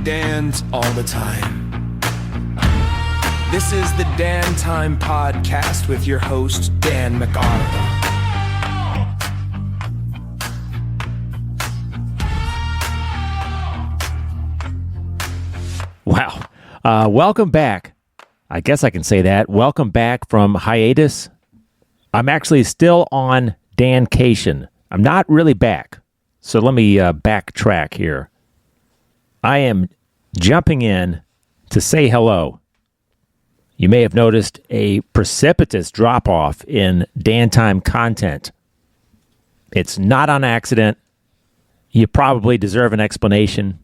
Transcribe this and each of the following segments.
Dans all the time. This is the Dan Time Podcast with your host, Dan McArthur. Wow. Welcome back. I guess I can say that. Welcome back from hiatus. I'm actually still on Dancation. I'm not really back. So let me backtrack here. I am jumping in to say hello. You may have noticed a precipitous drop-off in Dan Time content. It's not on accident. You probably deserve an explanation.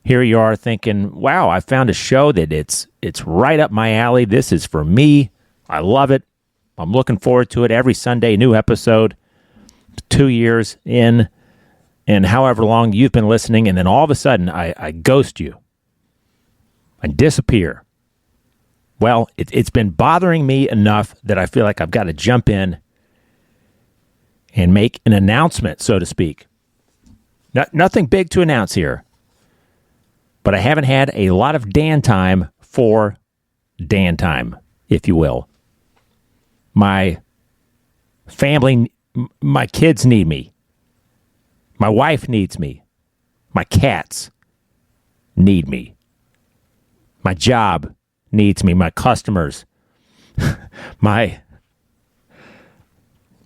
Here you are thinking, wow, I found a show that it's right up my alley. This is for me. I love it. I'm looking forward to it every Sunday, new episode. 2 years in, and however long you've been listening, and then all of a sudden I ghost you. I disappear. Well, it's been bothering me enough that I feel like I've got to jump in and make an announcement, so to speak. Nothing big to announce here. But I haven't had a lot of Dan time for Dan time, if you will. My family, my kids need me. My wife needs me. My cats need me. My job needs me. My customers,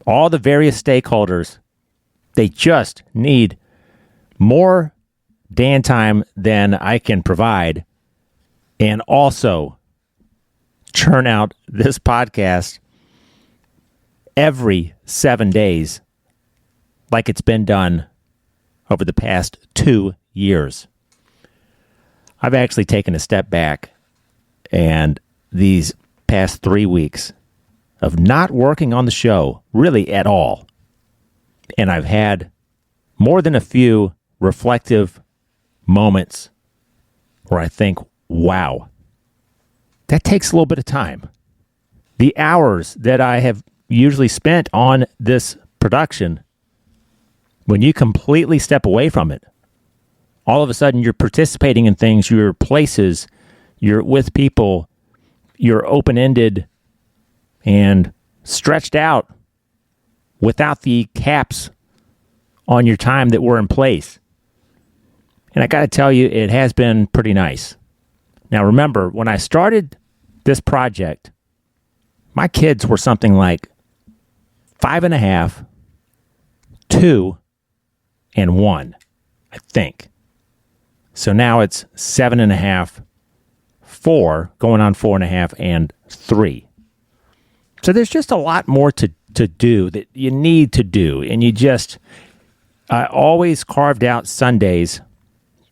all the various stakeholders, they just need more Dan time than I can provide, and also churn out this podcast every 7 days like it's been done over the past 2 years. I've actually taken a step back, and these past 3 weeks of not working on the show really at all, and I've had more than a few reflective moments where I think, wow, that takes a little bit of time. The hours that I have usually spent on this production, when you completely step away from it, all of a sudden you're participating in things, you're places, you're with people, you're open-ended and stretched out without the caps on your time that were in place. And I got to tell you, it has been pretty nice. Now, remember, when I started this project, my kids were something like 5.5, 2, and 1, I think. So now it's 7.5, 4, going on 4.5, and 3. So there's just a lot more to do that you need to do. And I always carved out Sundays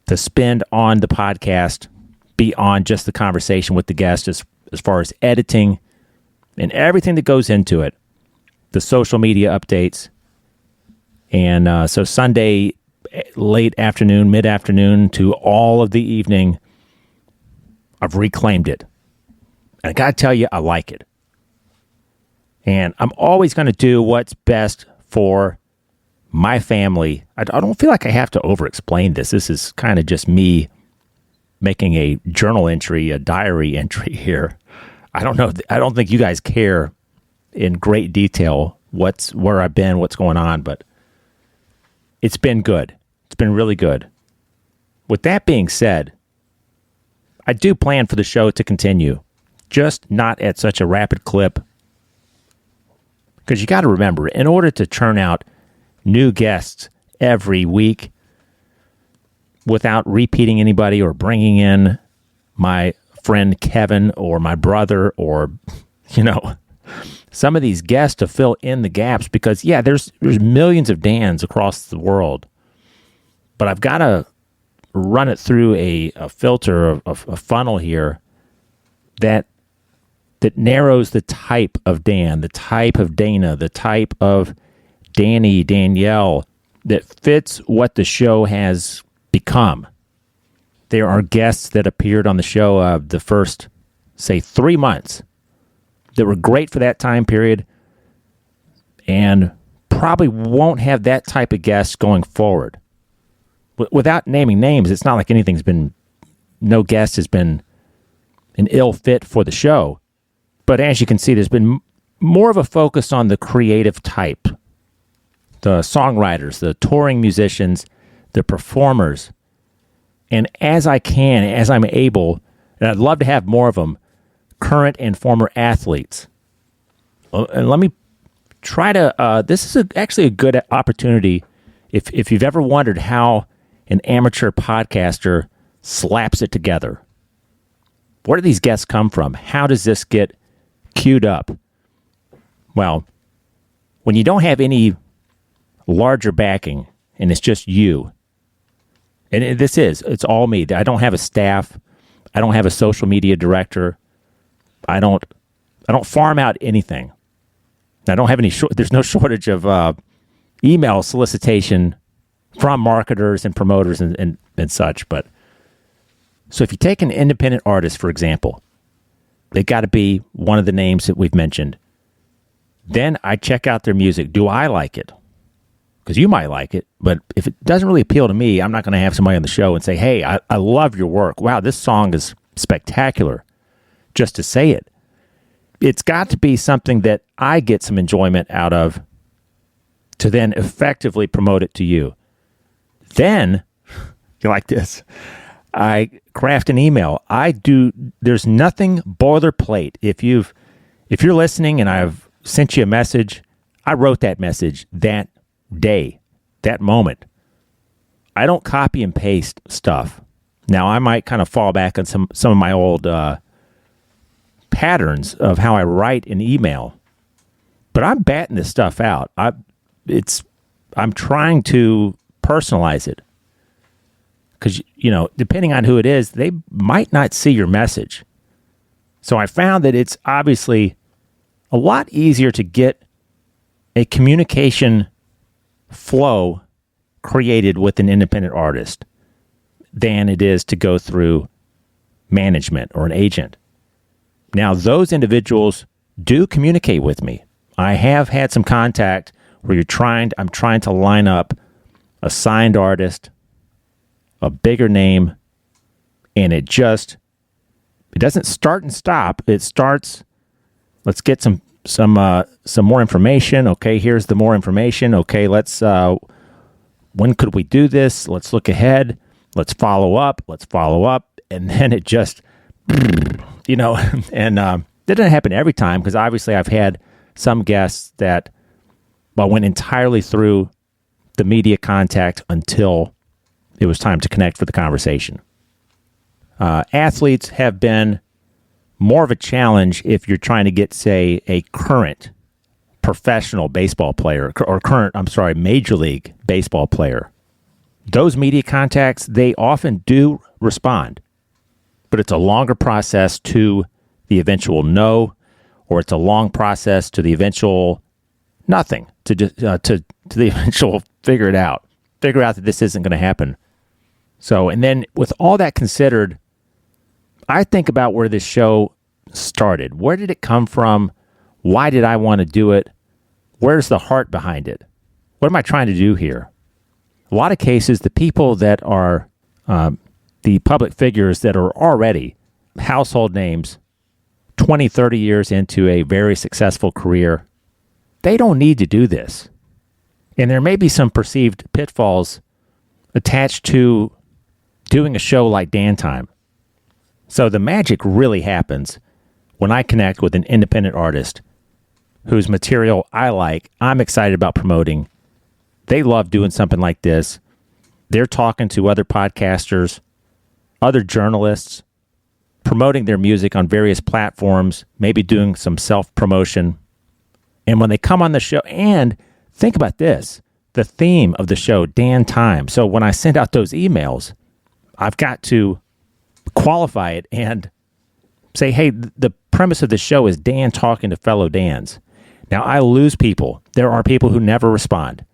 to spend on the podcast beyond just the conversation with the guest as far as editing and everything that goes into it, the social media updates. And so Sunday, late afternoon, mid-afternoon to all of the evening, I've reclaimed it. And I got to tell you, I like it. And I'm always going to do what's best for my family. I don't feel like I have to over-explain this. This is kind of just me making a journal entry, a diary entry here. I don't know. I don't think you guys care in great detail where I've been, what's going on, but it's been good. It's been really good. With that being said, I do plan for the show to continue, just not at such a rapid clip. Because you got to remember, in order to churn out new guests every week without repeating anybody or bringing in my friend Kevin or my brother or, some of these guests to fill in the gaps, because, there's millions of Dans across the world. But I've got to run it through a filter, a funnel here that narrows the type of Dan, the type of Dana, the type of Danny, Danielle, that fits what the show has become. There are guests that appeared on the show the first, say, 3 months that were great for that time period and probably won't have that type of guest going forward. without naming names, it's not like no guest has been an ill fit for the show. But as you can see, there's been more of a focus on the creative type, the songwriters, the touring musicians, the performers. And as I'm able, and I'd love to have more of them, current and former athletes. And let me try to, this is actually a good opportunity if you've ever wondered how an amateur podcaster slaps it together. Where do these guests come from? How does this get queued up? Well, when you don't have any larger backing and it's just you, and it's all me. I don't have a staff. I don't have a social media director. I don't farm out anything. I don't have there's no shortage of email solicitation from marketers and promoters and such. But so if you take an independent artist, for example, they got to be one of the names that we've mentioned. Then I check out their music. Do I like it? Because you might like it, but if it doesn't really appeal to me, I'm not going to have somebody on the show and say, hey, I love your work. Wow, this song is spectacular. Just to say it. It's got to be something that I get some enjoyment out of to then effectively promote it to you. Then, you like this, I craft an email. There's nothing boilerplate. If you're listening and I've sent you a message, I wrote that message that day, that moment. I don't copy and paste stuff. Now, I might kind of fall back on some of my old patterns of how I write an email, but I'm batting this stuff out. I'm trying to personalize it because, depending on who it is, they might not see your message. So I found that it's obviously a lot easier to get a communication flow created with an independent artist than it is to go through management or an agent. Now, those individuals do communicate with me. I have had some contact where I'm trying to line up a signed artist, a bigger name, and it doesn't start and stop. It starts, let's get some more information. Okay, here's the more information. Okay, when could we do this? Let's look ahead. Let's follow up. And then it just, and that doesn't happen every time because obviously I've had some guests that went entirely through the media contact until it was time to connect for the conversation. Athletes have been more of a challenge if you're trying to get, say, a current professional baseball player or Major League Baseball player. Those media contacts, they often do respond, but it's a longer process to the eventual no, or it's a long process to the eventual nothing, to the eventual figure out that this isn't going to happen. So, and then with all that considered, I think about where this show started. Where did it come from? Why did I want to do it? Where's the heart behind it? What am I trying to do here? A lot of cases, the people that are the public figures that are already household names, 20, 30 years into a very successful career, they don't need to do this. And there may be some perceived pitfalls attached to doing a show like Dan Time. So the magic really happens when I connect with an independent artist whose material I like, I'm excited about promoting. They love doing something like this. They're talking to other podcasters, other journalists, promoting their music on various platforms, maybe doing some self-promotion. And when they come on the show, and think about this, the theme of the show, Dan Time. So when I send out those emails, I've got to qualify it and say, hey, the premise of the show is Dan talking to fellow Dans. Now, I lose people. There are people who never respond.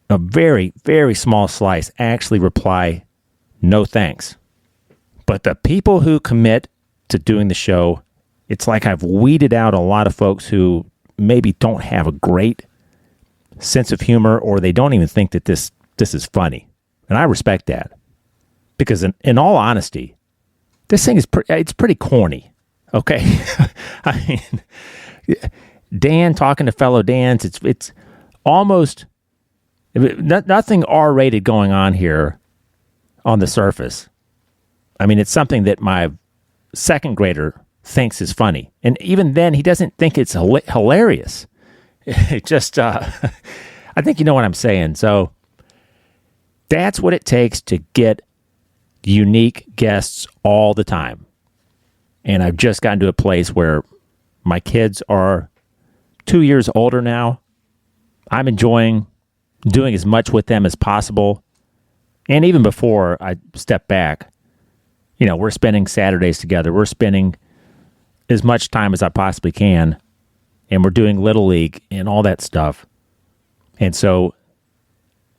A very, very small slice actually reply, no thanks. But the people who commit to doing the show, it's like I've weeded out a lot of folks who maybe don't have a great sense of humor, or they don't even think that this is funny. And I respect that. Because in all honesty, this thing is it's pretty corny. Okay? I mean, Dan talking to fellow Dans, it's almost nothing R-rated going on here on the surface. I mean, it's something that my second grader thinks is funny. And even then, he doesn't think it's hilarious. It just, I think you know what I'm saying. So that's what it takes to get unique guests all the time. And I've just gotten to a place where my kids are 2 years older now. I'm enjoying doing as much with them as possible. And even before I step back, you know, we're spending Saturdays together. We're spending as much time as I possibly can. And we're doing Little League and all that stuff. And so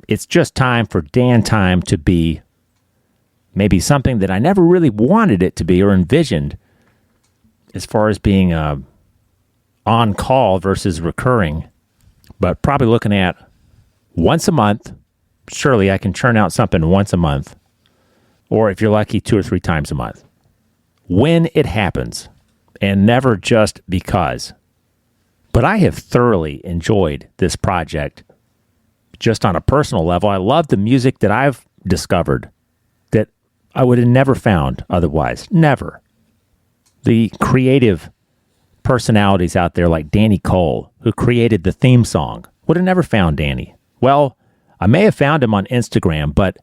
it's just time for Dan time to be maybe something that I never really wanted it to be or envisioned as far as being on call versus recurring. But probably looking at once a month. Surely I can churn out something once a month. Or if you're lucky, 2 or 3 times a month. When it happens. And never just because. But I have thoroughly enjoyed this project. Just on a personal level, I love the music that I've discovered that I would have never found otherwise. Never. The creative personalities out there like Danny Cole, who created the theme song, would have never found Danny. Well, I may have found him on Instagram, but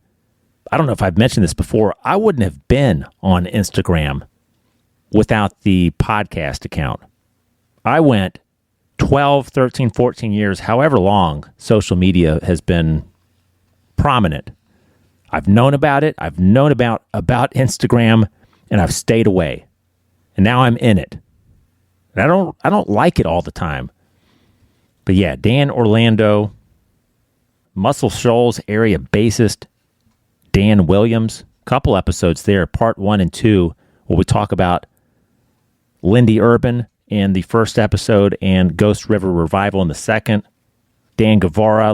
I don't know if I've mentioned this before. I wouldn't have been on Instagram without the podcast account. I went 12, 13, 14 years, however long social media has been prominent. I've known about it. I've known about Instagram, and I've stayed away. And now I'm in it. And I don't like it all the time. But yeah, Dan Orlando, Muscle Shoals area bassist, Dan Williams, couple episodes there, part 1 and 2, where we talk about Lindy Urban in the first episode and Ghost River Revival in the second. Dan Guevara,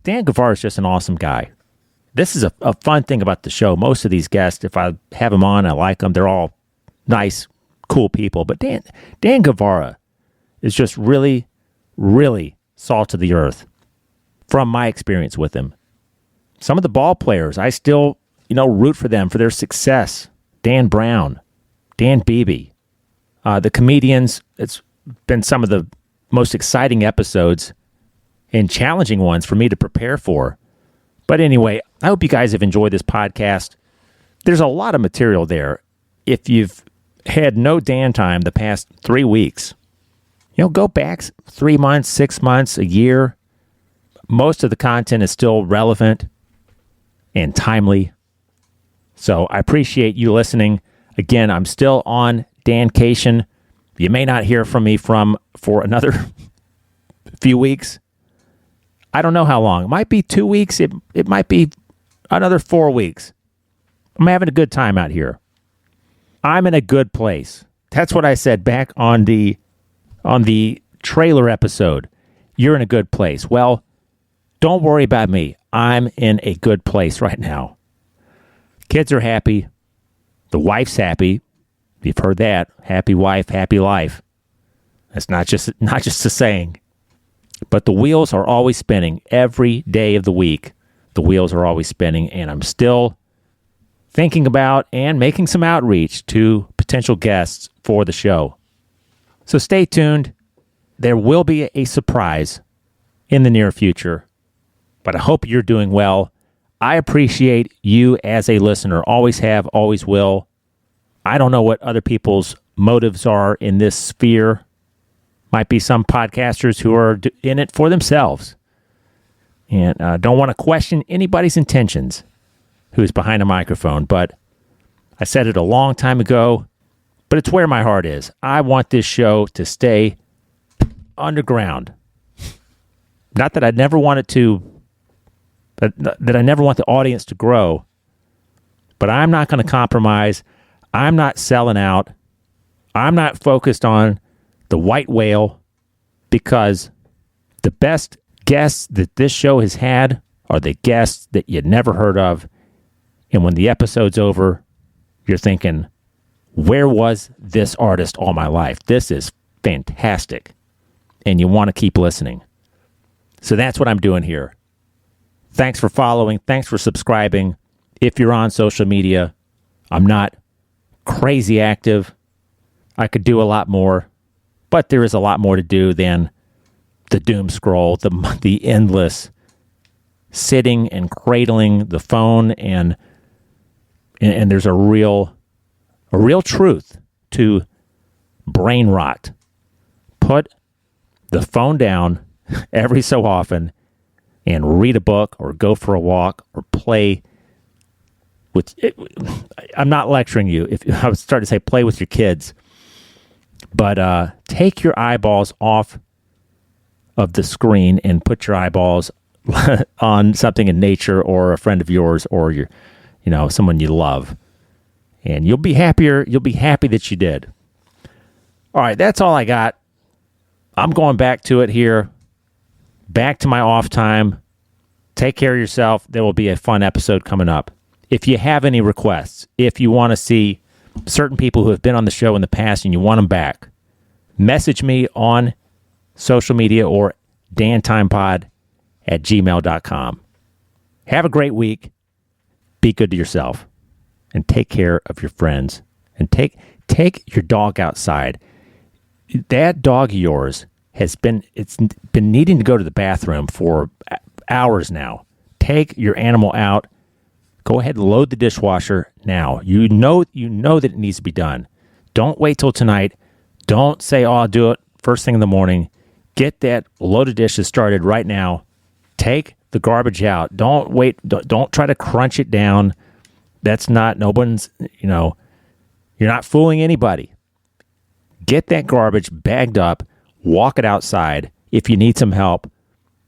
Dan Guevara is just an awesome guy. This is a fun thing about the show. Most of these guests, if I have them on, I like them. They're all nice, cool people. But Dan Guevara is just really, really salt of the earth from my experience with him. Some of the ball players, I still, root for them for their success. Dan Brown, Dan Beebe. The comedians, it's been some of the most exciting episodes and challenging ones for me to prepare for. But anyway, I hope you guys have enjoyed this podcast. There's a lot of material there. If you've had no Dan time the past 3 weeks, go back 3 months, 6 months, a year. Most of the content is still relevant and timely. So I appreciate you listening. Again, I'm still on Dancation. You may not hear from me for another few weeks. I don't know how long. It might be 2 weeks. It might be another 4 weeks. I'm having a good time out here. I'm in a good place. That's what I said back on the trailer episode. You're in a good place. Well, don't worry about me. I'm in a good place right now. Kids are happy. The wife's happy. You've heard that. Happy wife, happy life. That's not just a saying. But the wheels are always spinning. Every day of the week, the wheels are always spinning. And I'm still thinking about and making some outreach to potential guests for the show. So stay tuned. There will be a surprise in the near future. But I hope you're doing well. I appreciate you as a listener. Always have, always will. I don't know what other people's motives are in this sphere. Might be some podcasters who are in it for themselves and don't want to question anybody's intentions who's behind a microphone. But I said it a long time ago, but it's where my heart is. I want this show to stay underground. Not that I never want it to, that I never want the audience to grow, but I'm not going to compromise. I'm not selling out. I'm not focused on the white whale, because the best guests that this show has had are the guests that you'd never heard of. And when the episode's over, you're thinking, where was this artist all my life? This is fantastic. And you want to keep listening. So that's what I'm doing here. Thanks for following. Thanks for subscribing. If you're on social media, I'm not crazy active. I could do a lot more, but there is a lot more to do than the doom scroll, the endless sitting and cradling the phone, and there's a real truth to brain rot. Put the phone down every so often and read a book or go for a walk or play with. I'm not lecturing you. If I was starting to say play with your kids, but take your eyeballs off of the screen and put your eyeballs on something in nature or a friend of yours or someone you love, and you'll be happier. You'll be happy that you did. All right, that's all I got. I'm going back to it here. Back to my off time. Take care of yourself. There will be a fun episode coming up. If you have any requests, if you want to see certain people who have been on the show in the past and you want them back, message me on social media or dantimepod@gmail.com. Have a great week. Be good to yourself and take care of your friends, and take your dog outside. That dog of yours it's been needing to go to the bathroom for hours now. Take your animal out. Go ahead and load the dishwasher now. You know that it needs to be done. Don't wait till tonight. Don't say, "Oh, I'll do it first thing in the morning." Get that load of dishes started right now. Take the garbage out. Don't wait. Don't try to crunch it down. That's not, you're not fooling anybody. Get that garbage bagged up. Walk it outside. If you need some help,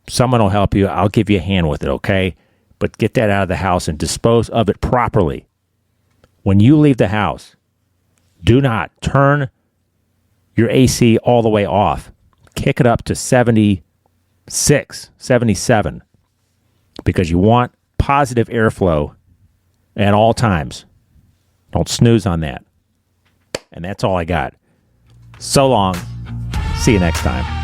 someone will help you. I'll give you a hand with it, okay? But get that out of the house and dispose of it properly. When you leave the house, do not turn your AC all the way off. Kick it up to 76, 77, because you want positive airflow at all times. Don't snooze on that. And that's all I got. So long. See you next time.